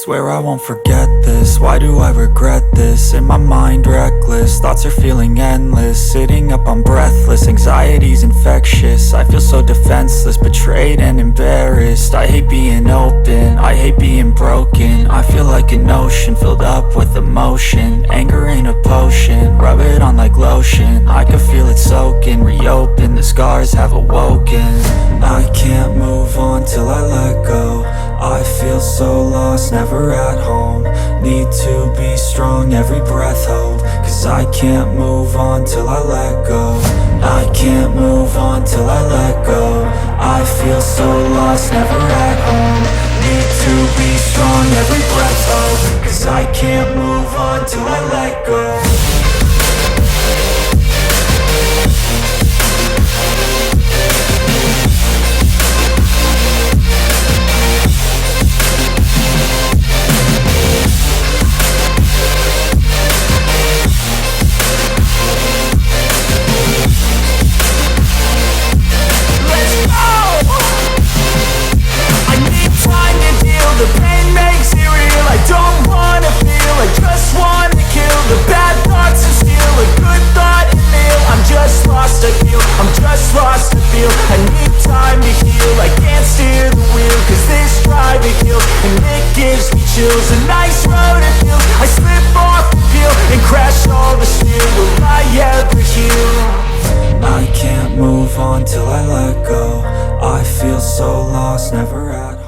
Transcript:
Swear I won't forget this, why do I regret this? In my mind reckless, thoughts are feeling endless. Sitting up I'm breathless, anxiety's infectious. I feel so defenseless, betrayed and embarrassed. I hate being open, I hate being broken. I feel like an ocean filled up with emotion. Anger ain't a potion, rub it on like lotion. I can feel it soaking, reopen, the scars have awoken. I can't move on till I let go. I feel so lost, never at home. Need to be strong, every breath hope. Cause I can't move on till I let go. I can't move on till I let go. I feel so lost, never at home. Need to be strong, every breath hope. Cause I can't move on till I let go. The pain makes it real, I don't wanna feel, I just wanna kill the bad thoughts and steal a good thought and live. I'm just lost, I feel, I'm just lost, I feel. I need time to heal, I can't steer the wheel. Cause this drive it kills, and it gives me chills. A nice road it feels, I slip off the peel and crash all the steel. Will I ever heal? I can't move on till I let go. I feel so lost, never at home.